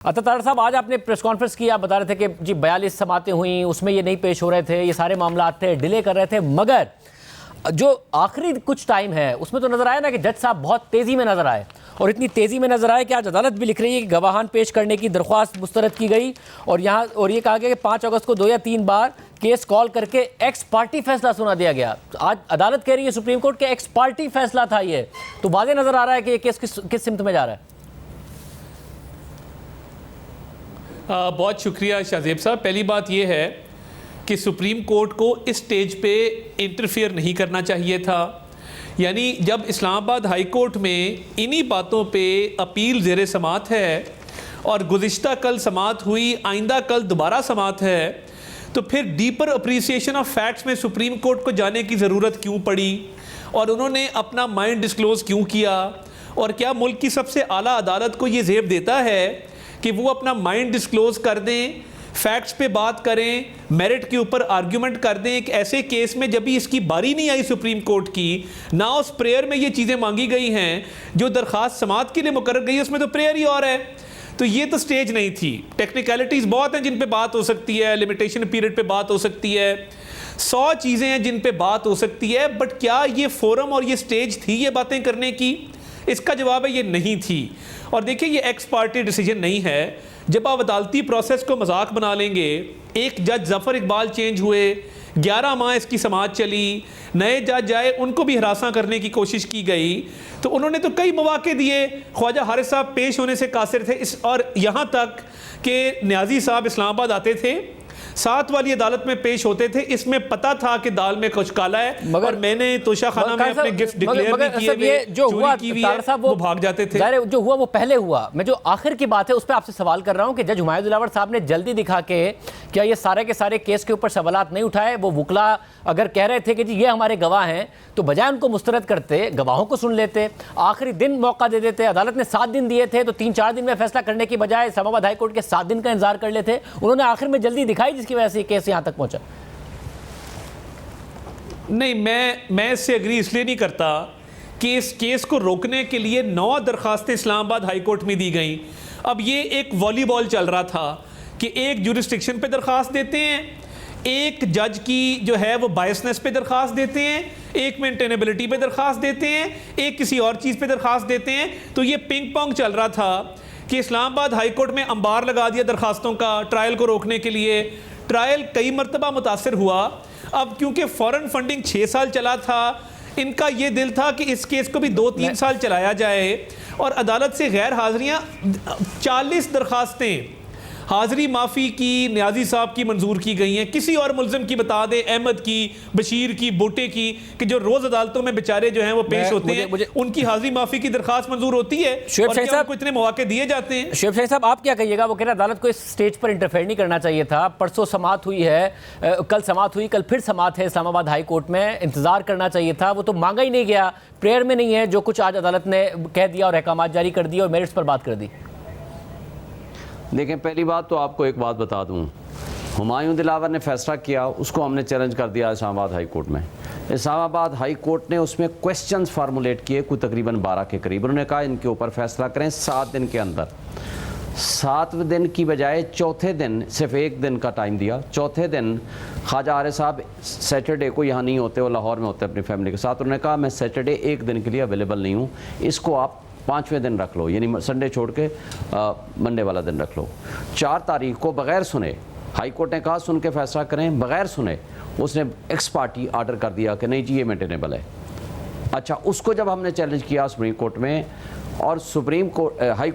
अतातार साहब, आज आपने प्रेस कॉन्फ्रेंस की, आप बता रहे थे कि जी 42 समातें हुई, उसमें ये नहीं पेश हो रहे थे, ये सारे मामला थे, डिले कर रहे थे, मगर जो आखिरी कुछ टाइम है उसमें तो नजर आया ना कि जज साहब बहुत तेजी में नजर आए, और इतनी तेजी में नजर आए कि आज अदालत भी लिख रही है कि गवाहान पेश करने की दरख्वास्त मुस्तरद की गई, और ये कहा गया कि 5 अगस्त को 2 या 3 बार केस कॉल करके एक्स पार्टी फैसला सुना दिया गया। आज अदालत कह रही है सुप्रीम कोर्ट के एक्स पार्टी फैसला था ये, तो वाज़ेह नजर आ रहा है कि ये केस किस सिमत में जा रहा है। बहुत शुक्रिया शाहजेब साहब। पहली बात यह है कि सुप्रीम कोर्ट को इस स्टेज पे इंटरफेयर नहीं करना चाहिए था। यानी जब इस्लामाबाद हाई कोर्ट में इन्हीं बातों पे अपील ज़ेर समात है और गुज़िश्ता कल समात हुई, आइंदा कल दोबारा समात है, तो फिर डीपर अप्रिसिएशन ऑफ फैक्ट्स में सुप्रीम कोर्ट को जाने की ज़रूरत क्यों पड़ी, और उन्होंने अपना माइंड डिस्क्लोज़ क्यों किया, और क्या मुल्क की सबसे आला अदालत को ये ज़ेब देता है कि वो अपना माइंड डिस्क्लोज कर दें, फैक्ट्स पे बात करें, मेरिट के ऊपर आर्ग्यूमेंट कर दें एक ऐसे केस में जब भी इसकी बारी नहीं आई सुप्रीम कोर्ट की, ना उस प्रेयर में ये चीज़ें मांगी गई हैं जो दरख्वास्त समात के लिए मुकर्रर गई है, उसमें तो प्रेयर ही और है। तो ये तो स्टेज नहीं थी। टेक्निकलिटीज़ बहुत हैं जिन पे बात हो सकती है, लिमिटेशन पीरियड पे बात हो सकती है, 100 चीज़ें हैं जिन पे बात हो सकती है, बट क्या ये फोरम और ये स्टेज थी ये बातें करने की? इसका जवाब है ये नहीं थी। और देखिए, ये एक्स पार्टी डिसीजन नहीं है। जब आप अदालती प्रोसेस को मजाक बना लेंगे, एक जज जफ़र इकबाल चेंज हुए, 11 माह इसकी समाअत चली, नए जज आए, उनको भी हरासा करने की कोशिश की गई, तो उन्होंने तो कई मौके दिए। ख्वाजा हारिस साहब पेश होने से कासिर थे, और यहाँ तक कि न्याजी साहब इस्लामाबाद आते थे, 7 वाली अदालत में पेश होते थे, इसमें पता था कि दाल में कुछ काला है, मगर मैंने तोशा खाना में अपने गिफ्ट डिक्लेयर नहीं किए हुए, जो हुआ वो भाग जाते थे। जो हुआ वो पहले हुआ। मैं जो आखिर की बात है उस पर आपसे सवाल कर रहा हूं कि जज हुमायूं दिलावर साहब ने जल्दी दिखा के क्या ये सारे के सारे केस के ऊपर सवालात नहीं उठाए? वो वकला अगर कह रहे थे कि जी ये हमारे गवाह हैं, तो बजाय उनको मुस्तरद करते, गवाहों को सुन लेते, आखिरी दिन मौका दे देते। अदालत ने 7 दिन दिए थे, तो 3-4 दिन में फैसला करने की बजाय इस्लामाबाद हाई कोर्ट के 7 दिन का इंतजार कर लेते। उन्होंने आखिर में जल्दी दिखाई, जिसकी वजह से केस यहां तक पहुंचा। नहीं, मैं इससे एग्री इसलिए नहीं करता कि इस केस को रोकने के लिए 9 दरखास्तें इस्लामाबाद हाई कोर्ट में दी गई। अब ये एक वॉलीबॉल चल रहा था कि एक जुरिस्डिक्शन पे दरखास्त देते हैं, एक जज की जो है वो बायसनेस पे दरखास्त देते हैं, एक मेंटेनेबिलिटी पे दरखास्त देते हैं, एक किसी और चीज़ पे दरखास्त देते हैं। तो ये पिंग पोंग चल रहा था कि इस्लामाबाद हाई कोर्ट में अंबार लगा दिया दरखास्तों का ट्रायल को रोकने के लिए। ट्रायल कई मरतबा मुतासर हुआ। अब क्योंकि फॉरेन फंडिंग 6 साल चला था, इनका ये दिल था कि इस केस को भी 2-3 साल चलाया जाए, और अदालत से गैर हाजिरियाँ 40 दरखास्तें हाज़री माफ़ी की न्याजी साहब की मंजूर की गई हैं। किसी और मुल्ज़िम की बता दें, अहमद की, बशीर की, बूटे की, कि जो रोज़ अदालतों में बेचारे जो हैं वो पेश होते हैं, उनकी हाज़री माफ़ी की दरखास्त मंजूर होती है, और क्या उनको इतने मौके दिए जाते हैं? शुएब शाही साहब, आप क्या कहिएगा? वो कह रहे अदालत को इस स्टेज पर इंटरफेयर नहीं करना चाहिए था। परसों समात हुई है, कल समात हुई, कल फिर समात है इस्लामाबाद हाई कोर्ट में, इंतजार करना चाहिए था। वो तो मांगा ही नहीं गया, प्रेयर में नहीं है जो कुछ आज अदालत ने कह दिया और अहकामात जारी कर दिए और मेरिट्स पर बात कर दी। देखें, पहली बात तो आपको एक बात बता दूं, हुमायूं दिलावर ने फैसला किया, उसको हमने चैलेंज कर दिया इस्लामाबाद हाई कोर्ट में। इस्लामाबाद हाई कोर्ट ने उसमें क्वेश्चंस फार्मूलेट किए, कोई तकरीबन 12 के करीब। उन्होंने कहा इनके ऊपर फैसला करें 7 दिन के अंदर। 7वें दिन की बजाय चौथे दिन सिर्फ 1 दिन का टाइम दिया। चौथे दिन ख्वाजा हारिस साहब सैटरडे को यहाँ नहीं होते, वो लाहौर में होते अपनी फैमिली के साथ। उन्होंने कहा मैं सैटरडे 1 दिन के लिए अवेलेबल नहीं हूँ, इसको आप 5वें दिन रख लो, यानी संडे छोड़ के मंडे वाला दिन रख लो। 4 तारीख को बगैर सुने हाई कोर्ट ने कहा सुन के फैसला करें, बगैर सुने उसने एक्स पार्टी आर्डर कर दिया कि नहीं जी ये मेंटेनेबल है। अच्छा, उसको जब हमने चैलेंज किया सुप्रीम कोर्ट में, और सुप्रीम कोर्ट हाई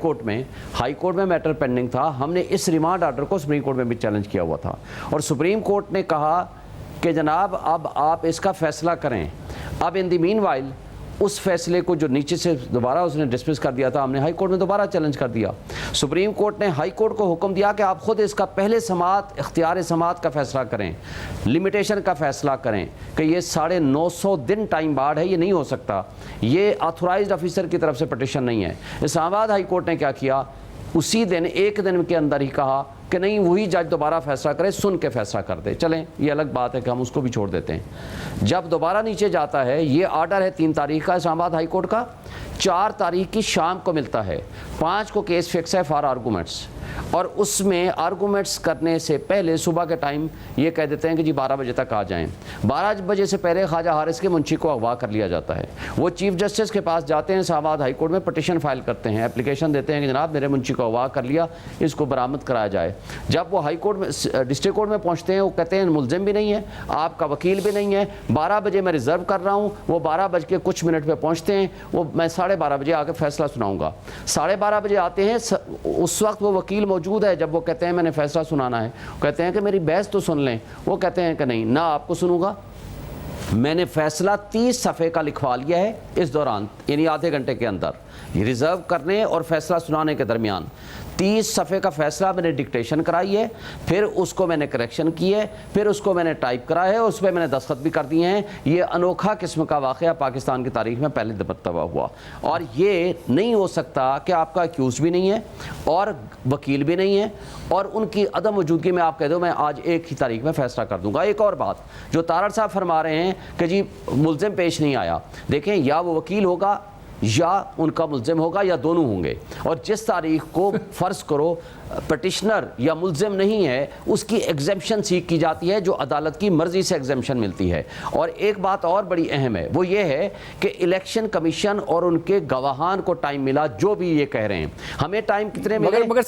कोर्ट में मैटर पेंडिंग था, हमने इस रिमांड आर्डर को सुप्रीम कोर्ट में भी चैलेंज किया हुआ था, और सुप्रीम कोर्ट ने कहा कि जनाब अब आप इसका फैसला करें। अब इन द मीनवाइल उस फैसले को जो नीचे से दोबारा उसने डिसमिस कर दिया था, हमने हाई कोर्ट में दोबारा चैलेंज कर दिया। सुप्रीम कोर्ट ने हाई कोर्ट को हुक्म दिया कि आप खुद इसका पहले समात, इख्तियार समात का फैसला करें, लिमिटेशन का फैसला करें कि ये 950 दिन टाइम बार्ड है, ये नहीं हो सकता, ये ऑथोराइज्ड ऑफिसर की तरफ से पटिशन नहीं है। इस्लामाबाद हाई कोर्ट ने क्या किया, उसी दिन 1 दिन के अंदर ही कहा कि नहीं वही जज दोबारा फैसला करे, सुन के फैसला कर दे। चलें, ये अलग बात है कि हम उसको भी छोड़ देते हैं। जब दोबारा नीचे जाता है, ये आर्डर है 3 तारीख का इस्लामाबाद हाई कोर्ट का, 4 तारीख की शाम को मिलता है, 5 को केस फिक्स है फॉर आर्गूमेंट्स। और उसमें आर्गूमेंट्स करने से पहले सुबह के टाइम ये कह देते हैं कि जी 12 बजे तक आ जाएं। 12 बजे से पहले ख्वाजा हारिस के मुंशी को अगवा कर लिया जाता है। वो चीफ जस्टिस के पास जाते हैं, इस्लामाबाद हाई कोर्ट में पटिशन फाइल करते हैं, एप्लीकेशन देते हैं कि जनाब मेरे मुंशी को अगवा कर लिया, इसको बरामद कराया जाए। जब वो हाई कोर्ट में डिस्ट्रिक्ट कोर्ट में पहुँचते हैं, वो कहते हैं मुलजिम भी नहीं है, आपका वकील भी नहीं है, 12 बजे मैं रिजर्व कर रहा हूँ। वो 12 बज के कुछ मिनट पर पहुँचते हैं, वो मैं 12:30 बजे आकर फैसला सुनाऊँगा। 12:30 बजे आते हैं, उस वक्त वो वकील मौजूद है। जब वो कहते हैं मैंने फैसला सुनाना है, कहते हैं कि मेरी बहस तो सुन लें। वो कहते हैं कि नहीं, ना आपको सुनूंगा, मैंने फैसला 30 सफ़े का लिखवा लिया है इस दौरान, यानी आधे घंटे के अंदर रिजर्व करने और फैसला सुनाने के दरमियान 30 सफ़े का फैसला मैंने डिक्टेशन कराई है, फिर उसको मैंने करेक्शन की है, फिर उसको मैंने टाइप करा है, उस पर मैंने दस्तखत भी कर दिए हैं। ये अनोखा किस्म का वाक़या पाकिस्तान की तारीख में पहले मरतबा हुआ, और ये नहीं हो सकता कि आपका अक्यूज़ भी नहीं है और वकील भी नहीं है और उनकी अदम मौजूदगी में आप कह दो मैं आज एक ही तारीख में फ़ैसला कर दूंगा। एक और बात जो तारड़ साहब फरमा रहे हैं कि जी मुल्ज़िम पेश नहीं आया, देखें या वो वकील होगा या उनका मुल्ज़िम होगा या दोनों होंगे, और जिस तारीख को फ़र्ज़ करो पटिशनर या मुल्ज़िम नहीं है उसकी एग्जेम्पशन सीख की जाती है, जो अदालत की मर्ज़ी से एग्जेम्पशन मिलती है। और एक बात और बड़ी अहम है, वो ये है कि इलेक्शन कमीशन और उनके गवाहान को टाइम मिला, जो भी ये कह रहे हैं। हमें टाइम कितने मिले? अगर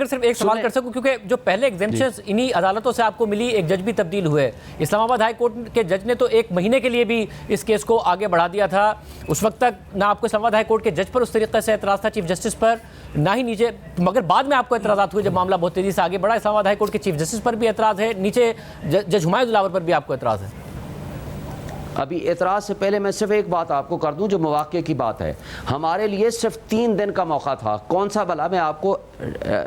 सिर्फ एक सवाल कर सकूं, क्योंकि जो पहले एग्जेम्पशंस इन्हीं अदालतों से आपको मिली, एक जज भी तब्दील हुए। इस्लामाबाद हाई कोर्ट के जज ने तो 1 महीने के लिए भी इस केस को आगे बढ़ा दिया था। उस वक्त तक ना आपको इस्लामाबाद हाई कोर्ट के जज पर उस तरीके से एतराज़ था, चीफ जस्टिस पर, ना ही नीचे, मगर बाद में आपको एतराज़ात हुए जब मामला बहुत तेज़ी से आगे बढ़ा। इस्लामाबाद हाई कोर्ट के चीफ जस्टिस पर भी एतराज़ है, नीचे जज हुमायूं दिलावर पर भी आपको एतराज़ है। अभी एतराज़ से पहले मैं सिर्फ एक बात आपको कर दूं जो मौक़े की बात है। हमारे लिए सिर्फ 3 दिन का मौका था। कौन सा भला, मैं आपको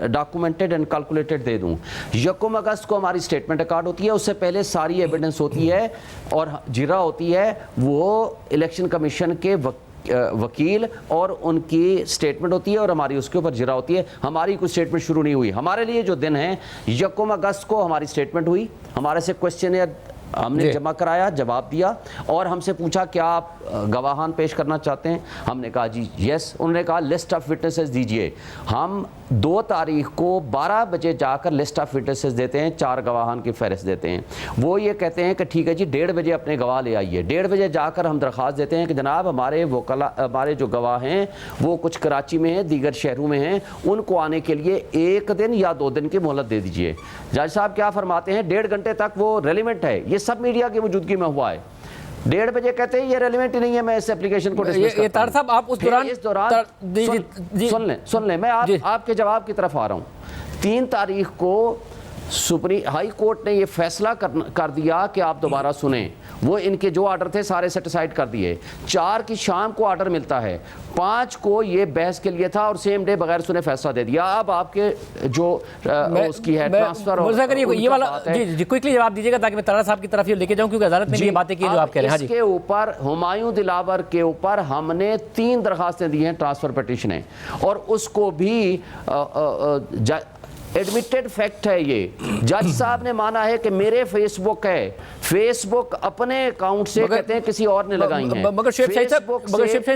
डॉक्यूमेंटेड एंड कैलकुलेटेड दे दूं। 1 अगस्त को हमारी स्टेटमेंट रिकॉर्ड होती है, उससे पहले सारी एविडेंस होती है और जिरा होती है, वो इलेक्शन कमीशन के वकील और उनकी स्टेटमेंट होती है और हमारी उसके ऊपर जिरा होती है। हमारी कोई स्टेटमेंट शुरू नहीं हुई। हमारे लिए जो दिन है 1 अगस्त को हमारी स्टेटमेंट हुई, हमारे से क्वेश्चन हमने जमा कराया, जवाब दिया और हमसे पूछा क्या आप गवाहान पेश करना चाहते हैं। हमने कहा जी यस। उन्होंने कहा लिस्ट ऑफ विटनेसेस दीजिए। हम 2 तारीख को 12 बजे जाकर लिस्ट ऑफ विटनेसेस देते हैं, 4 गवाहान की फहरिस्त देते हैं। वो ये कहते हैं कि ठीक है जी 1:30 बजे अपने गवाह ले आइए। 1:30 बजे जाकर हम दरख्वास्त देते हैं कि जनाब हमारे जो गवाह हैं वो कुछ कराची में हैं, दीगर शहरों में हैं, उनको आने के लिए 1 दिन या 2 दिन की मोहलत दे दीजिए। जज साहब क्या फरमाते हैं, 1.5 घंटे तक वो रेलिवेंट है। ये सब मीडिया की मौजूदगी में हुआ है। 1:30 बजे कहते हैं ये रेलिवेंट ही नहीं है, मैं इस एप्लीकेशन को डिसमिस करता हूं। तारड़ साहब आप उस दौरान सुन लें, मैं आपके जवाब की तरफ आ रहा हूं। 3 तारीख को सुप्रीम हाई कोर्ट ने ये फैसला कर दिया कि आप दोबारा सुने। वो इनके जो ऑर्डर थे सारे सेटिसाइड कर दिए। 4 की शाम को ऑर्डर मिलता है, 5 को ये बहस के लिए था और सेम डे बगैर सुने फैसला दे दिया। अब आपके जो उसकी है ट्रांसफर और ये वाला जी क्विकली जवाब दीजिएगा ताकि मैं तारड़ साहब की तरफ ये लेके जाऊं, क्योंकि अदालत ने ये बातें की जो आप कह रहे हैं। इसके ऊपर हुमायूं दिलावर के ऊपर हमने 3 दरखास्तें दी हैं, ट्रांसफर पिटीशनें, और उसको भी एडमिटेड फैक्ट है। ये जज साहब ने माना है कि मेरे फेसबुक है, फेसबुक अपने अकाउंट से कहते हैं किसी और ने लगाई है। मगर शेख शाहीन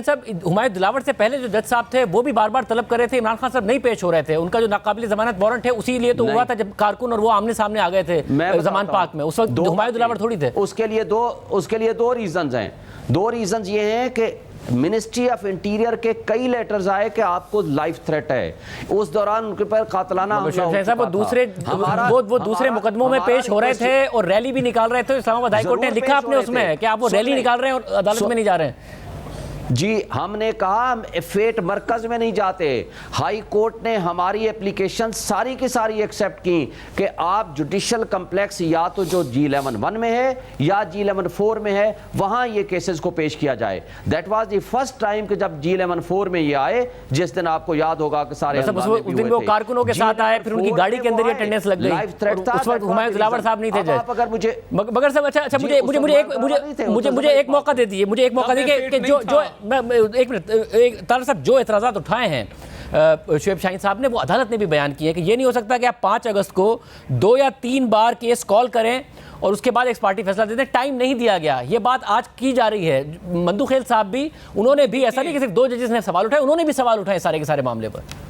साहब हुमायूं दिलावर से पहले जो जज साहब थे वो भी बार बार तलब कर रहे थे, इमरान खान साहब नहीं पेश हो रहे थे। उनका जो नाकाबिल जमानत वारंट है उसी लिए तो हुआ था जब कारकुन और वो आमने सामने आ गए थे जमान पाक में। उस वक्त हुमायूं दिलावर थोड़ी थे। उसके लिए दो रीजंस हैं। 2 रीजंस ये हैं कि मिनिस्ट्री ऑफ इंटीरियर के कई लेटर्स आए कि आपको लाइफ थ्रेट है। उस दौरान उनके पर कातलाना वो दूसरे मुकदमों में पेश हो रहे थे और रैली भी निकाल रहे थे। इस्लामाबाद हाई कोर्ट ने लिखा आपने उसमें कि आप वो रैली निकाल रहे हैं और अदालत में नहीं जा रहे हैं। जी हमने कहा हम फेट मरकज में नहीं जाते। हाई कोर्ट ने हमारी एप्लीकेशन सारी की सारी एक्सेप्ट की कि आप जुडिशल कम्प्लेक्स या तो जो G11-1 में है या G11-4 में है वहां ये केसेस को पेश किया जाए। That was the first time कि जब G11-4 में ये आए, जिस दिन आपको याद होगा कि सारे उस दिन वो कारकुनों के साथ आए, फिर उनकी गाड़ी के अंदर ये अटेंडेंस लग गई। लाइफ थ्रेट था। उस वक्त हुमायूं दिलावर साहब नहीं थे। आप अगर मुझे मगर सब अच्छा मुझे एक मौका दे दिए, मुझे एक मौका दीजिए कि जो एक मिनट, तारड़ साहब जो एतराज़ात उठाए हैं शुएब शाहीन साहब ने, वो अदालत ने भी बयान किया कि ये नहीं हो सकता कि आप 5 अगस्त को 2 या 3 बार केस कॉल करें और उसके बाद एक्सपार्टी फैसला देते हैं। टाइम नहीं दिया गया, ये बात आज की जा रही है। मंदू खेल साहब भी, उन्होंने भी, ऐसा नहीं कि सिर्फ 2 जजेस ने सवाल उठाए, उन्होंने भी सवाल उठाए सारे के सारे मामले पर।